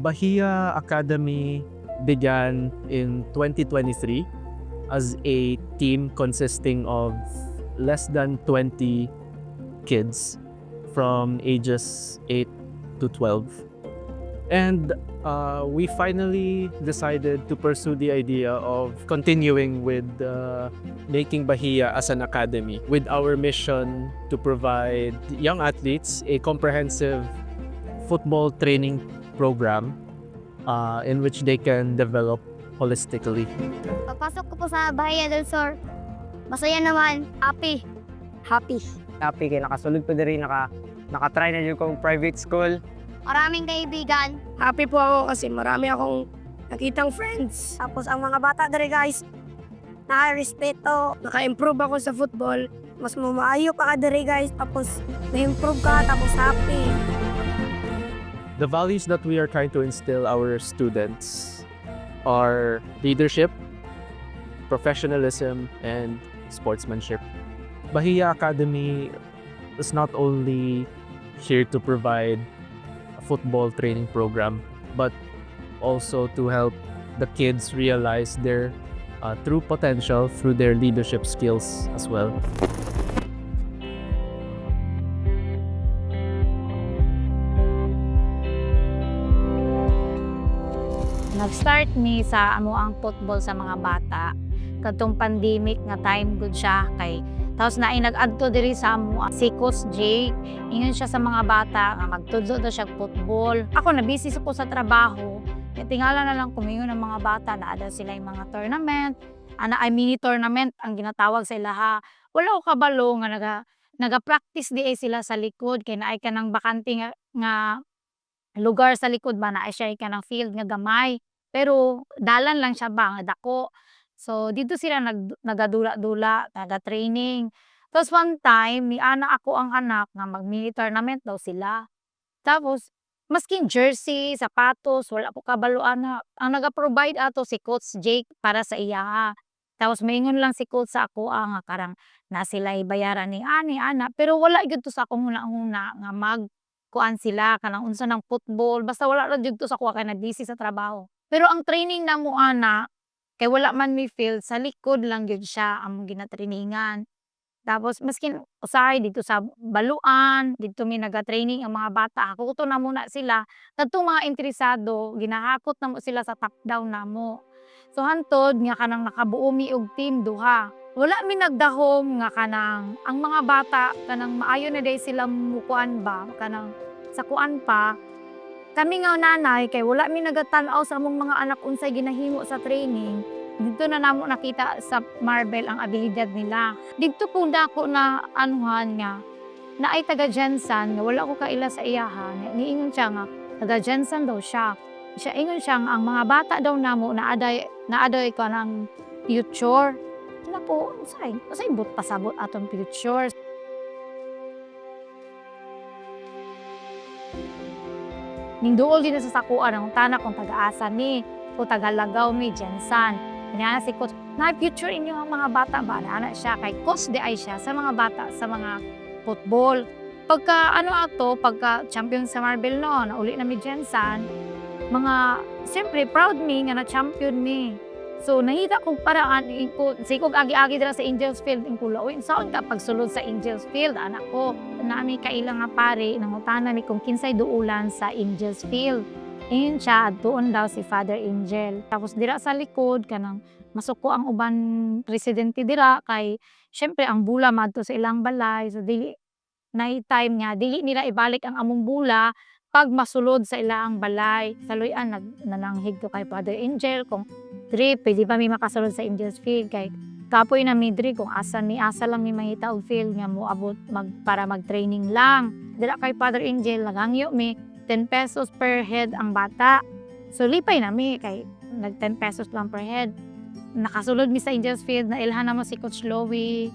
Bahia Academy began in 2023 as a team consisting of less than 20 kids from ages 8 to 12. And we finally decided to pursue the idea of continuing with making Bahia as an academy, with our mission to provide young athletes a comprehensive football training program in which they can develop holistically. Pagpasok ko po sa Bahia del Sur, masaya naman, happy. Happy. Happy kay nakasulod po diri naka-try na yung kong private school. Maraming kaibigan. Happy po ako kasi marami akong nakitang friends. Tapos ang mga bata dere guys, naka-respeto. Naka-improve ako sa football. Mas mamaayo pa ka dere guys. Tapos na-improve ka, tapos happy. The values that we are trying to instill our students are leadership, professionalism, and sportsmanship. Bahia Academy is not only here to provide a football training program, but also to help the kids realize their true potential through their leadership skills as well. Nag-start ni sa amo ang football sa mga bata. Kadtong pandemic nga time gud siya kay tapos na nag-adto diri sa amo si Coach Jake. Ingon siya sa mga bata nga magtudlo daw siya football. Ako na busy ko sa trabaho. Kaya tingala na lang kumingon ng mga bata na ada sila yung mga tournament. Ay mini tournament ang ginatawag sa ilaha. Wala ko kabalo nga naga-practice di sila sa likod kay naay ka ng bakante nga lugar sa likod ba na siya ka ng field nga gamay. Pero dalan lang siya ba nga dako. So dito sila nagadula-dula, naga-training. Tapos one time ni ana ako ang anak nga mag-mini tournament daw sila. Tapos masking jersey, sapatos, wala ko kabaluan na ang naga-provide ato si Coach Jake para sa iya. Tapos maingon lang si coach sa ako nga karang na sila bayaran ni ani ana pero wala gyud to sa akong huna-huna nga kuan sila kanang unsa ng football basta wala ra jud to sa kuha kay na busy sa trabaho. Pero ang training namo ana kay wala man mi field sa likod lang gyud siya ang ginatrainingan. Tapos maskin usahay dito sa baluan, dito mi naga-training ang mga bata. Hakuto na muna sila. Kadtong mga interesado, ginahakot na mo sila sa top down namo. So hantod nga kanang nakabuo mi og team duha. Wala mi nagdahom nga kanang ang mga bata kanang maayo na day sila mukuan ba kanang sa kuan pa. Kami nga nanay kay wala mi nagatan-aw sa among mga anak unsay ginahimo sa training. Dito na namo nakita sa Marvel ang abilidad nila. Dito po dako na anuhan nga na ay taga Jensen nga wala ko kaila sa iyahan. Niingon siya nga taga Jensen daw siya. Siya ingon siya nga ang mga bata daw namo naaday ko ng future. Wala po, usay but pasabot atong future. Ning duol din sa sakuan ang tanak kung taga-asa ni o taga-Lagaw mi Jensen. Kanya si coach, na future inyo ang mga bata ba? Na siya kay coach di ay siya sa mga bata sa mga football. Pagka pagka champion sa Marvel no, nauli na mi Jensen, siyempre proud mi nga na champion mi. So nahita kong paraan ko, sikog agi-agi dira sa Angels Field in Kulawin. Saan ka pagsulod sa Angels Field, anak ko? Nami kailang nga pare, nangutana mi kung kinsay duulan sa Angels Field. Ayun siya, doon daw si Father Angel. Tapos dira sa likod, kanang masuko ang uban presidente dira, kay syempre ang bula madto sa ilang balay. So dili, time nga, dili nila ibalik ang among bula pag masulod sa ilang balay. Saluyan, nananghig to kay Father Angel, kung Dre, pwede ba may makasulod sa Angels Field, kay kapoy na mi Dre, kung asa lang may mahita og field nga mo abot para mag-training lang. Dira kay Father Angel, nagangyo mi, 10 pesos per head ang bata. So lipay na mi kay nag 10 pesos lang per head. Nakasulod mi sa Angels Field na ilhan na mo si Coach Lowy.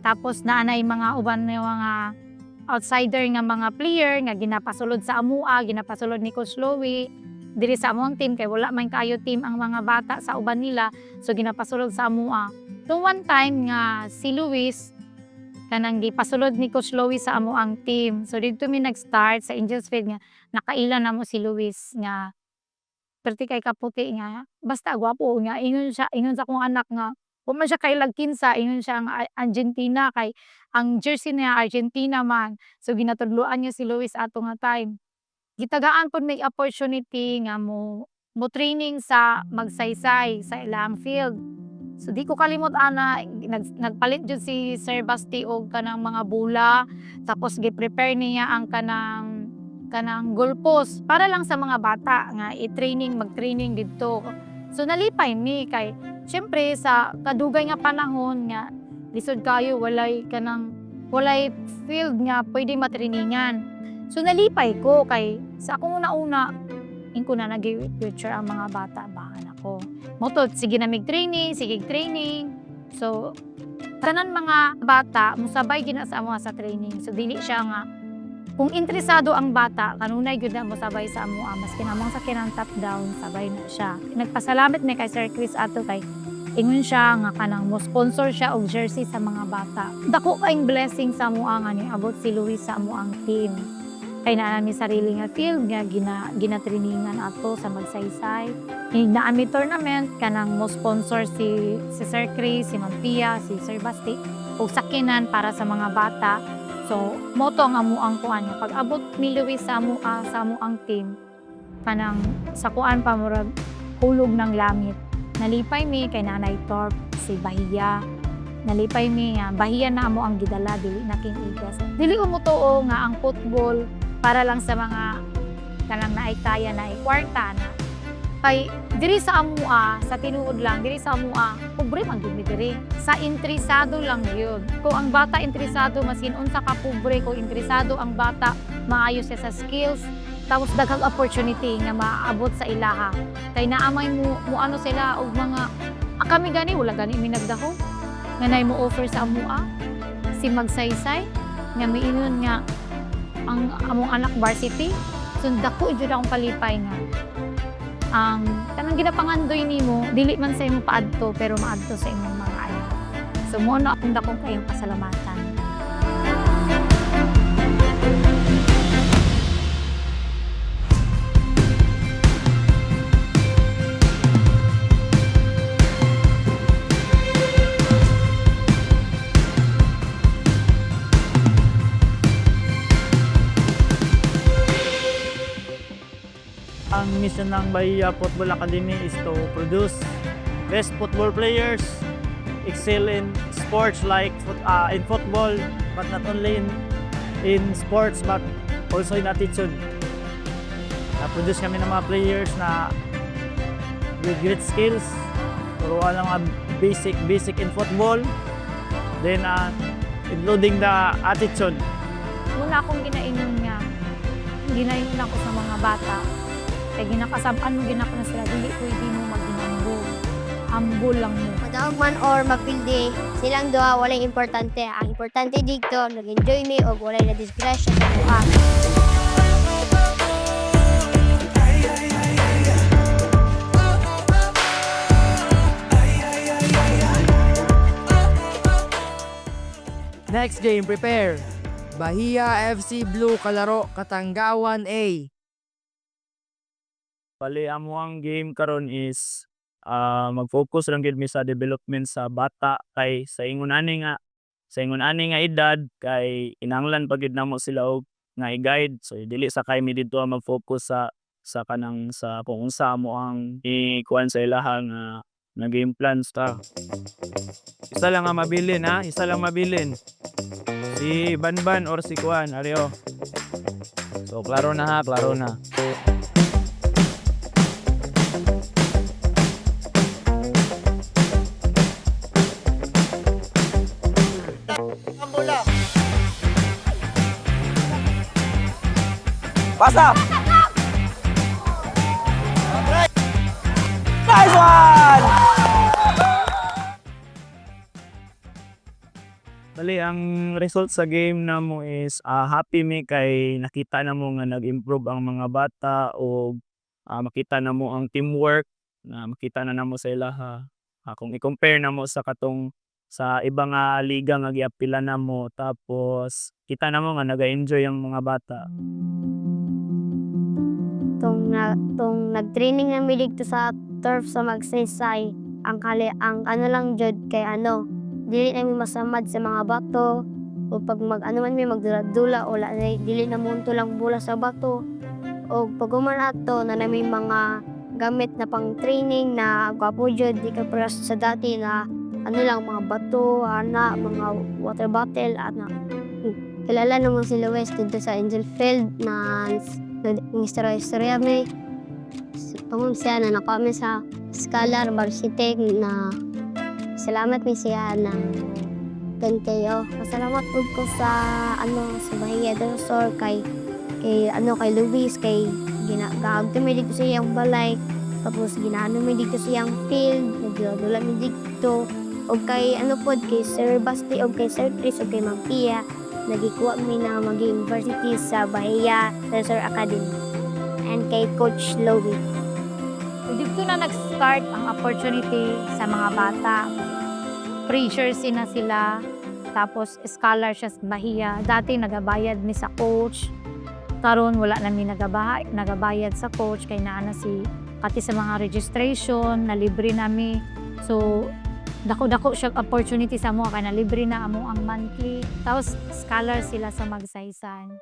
Tapos naanay mga uban na mga outsider nga mga player nga ginapasulod sa amua, ginapasulod ni Coach Lowy. Diri sa among team kay wala man kayo team ang mga bata sa uban nila, so ginapasulod sa amua. So one time nga si Luis kanang gipasulod ni Coach Lowy sa amo ang team. So dito mi nag-start sa Angels Field nga nakaila na mo si Luis nga perti kay kaputi nga, basta gwapo nga ingon sa akong anak nga wa man siya kay kinsa ingon siya nga Argentina kay ang jersey niya Argentina man. So ginatudloan niya si Luis ato nga time. Gitagaan pod may opportunity nga mo training sa magsaysay sa ilang field. So di ko kalimot ana nagpalit jud si Sir Basti og kanang mga bula tapos gi-prepare niya ang kanang goalpost para lang sa mga bata nga mag-training didto. So nalipay mi kay siyempre sa kadugay nga panahon nga lisod kayo walay field nga pwede matrainingan. So nalipay ko kay sa akong una ko na nag-future ang mga bata ba anak ko. Moto sige na training. So tanan mga bata musabay gina sa amo sa training. So dili siya nga kung interesado ang bata kanunay gyud na mosabay sa amo maski namang sa kinang top down sabay na siya. Nagpasalamat mi kay Sir Chris ato kay ingon siya nga kanang mo sponsor siya og jersey sa mga bata. Dako kaayong blessing sa amo nga ni abot si Luis sa amo ang team. Kay naa mi sarili nga field nga ginatrainingan ato sa magsaysay. Naa mi tournament kanang mo sponsor si Sir Chris, si Ma'am Pia, si Sir Basti og sakinan para sa mga bata. So moto nga mo ang kuan niya pag abot ni Luis sa amo ang team kanang sa kuan pa murag hulog ng langit. Nalipay mi kay Nanay Torp si Bahia. Nalipay mi nga Bahia na amo ang gidala dili na king igas. Dili ko motuo nga ang football para lang sa mga kanang naay kaya na kwarta na. Kay diri sa amua sa tinuod lang diri sa amua pobre man gyud mi diri. Sa interesado lang gyud. Kung ang bata interesado masin unsa ka pobre kung interesado ang bata maayo siya sa skills tapos daghang opportunity nga maabot sa ilaha. Kay naamay mo ano sila og mga kami gani wala gani mi nagdaho. Nga nay mo offer sa amua si magsaysay nga miingon nga ang among anak varsity. So dako jud akong palipay nga ang tanang ginapangandoy nimo dili man sa imong paadto pero maadto sa imong mga anak. So mo na akong dakong kayong pasalamatan. Ang mission ng Bahia Football Academy is to produce best football players, excel in sports like in football, but not only in sports but also in attitude. Na-produce kami ng mga players na with great skills, turuan ng mga basic in football, then including the attitude. Muna akong ginaingon ako sa mga bata. Kaya ginakasabaan mo ginako na sila, dili pwede mo maghinambol. Humble lang mo. Madaog man or mapildi, silang duha walay importante. Ang importante dito, nag-enjoy mi o walay na disgrasya sa duha. Next game, prepare. Bahia FC Blue kalaro Katanggawan A. Bali amo ang game karon is mag-focus lang gid mi sa development sa bata kay sa ingon ani nga edad kay inanglan pa gid namo sila og nga i-guide. So dili sa kay mi didto mag-focus sa kanang sa kung unsa mo ang ikuan sa ilaha nga game plans ta. Isa lang nga mabilin ha, isa lang mabilin. Si Banban or si Kuan, Areo. So klaro na ha, klaro na. Pasa! Nice one! Bali, ang result sa game na mo is happy mi kay nakita na mo nga nag-improve ang mga bata o makita na mo ang teamwork na makita na namo sa ilaha. Kung i-compare na mo sa katong sa ibang liga nga giapila na mo tapos kita na mo nga naga-enjoy ang mga bata. Itong tong nag-training na dito sa turf sa Magsaysay, ang ano lang jud kay dili na mi masamad sa mga bato o pag man mi magdula-dula o dili na munto lang bola sa bato o pag human ato na may mga gamit na pang training na gwapo jud di ka paras sa dati na lang mga bato mga water bottle kilala naman si Luis dito sa Angel Field na istorya may pamum siya na nakuha mi sa Scholar Varsity na salamat mi siya ng kayo. Masalamat po ko sa sa Bahia del Sur kay Luis kay ginagaag mi dito sa iyang balay tapos ginaano mi dito sa iyang field nagdula mi dito o kay kay Sir Basti o kay Sir Chris o kay Ma'am Pia nagikuha mi na mag-university sa Bahia del Sur Academy and kay Coach Louie. Dito na nag-start ang opportunity sa mga bata. Pre-jersey na sila, tapos scholar siya sa Bahia. Dati nagabayad mi sa coach. Karon wala na mi nagabayad sa coach kay naana pati sa mga registration na libre nami. So dako siya opportunity sa mo kay na libre na amo ang monthly. Tapos scholar sila sa Magsaysan.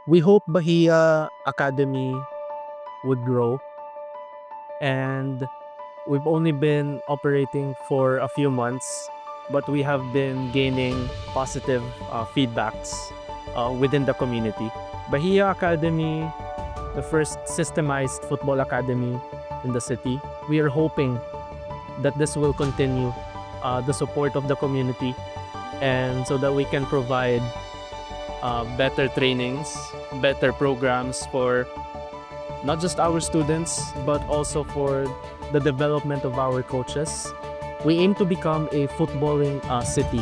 We hope Bahia Academy would grow, and we've only been operating for a few months, but we have been gaining positive feedbacks within the community. Bahia Academy, the first systemized football academy in the city. We are hoping that this will continue the support of the community, and so that we can provide better trainings, better programs for not just our students, but also for the development of our coaches. We aim to become a footballing city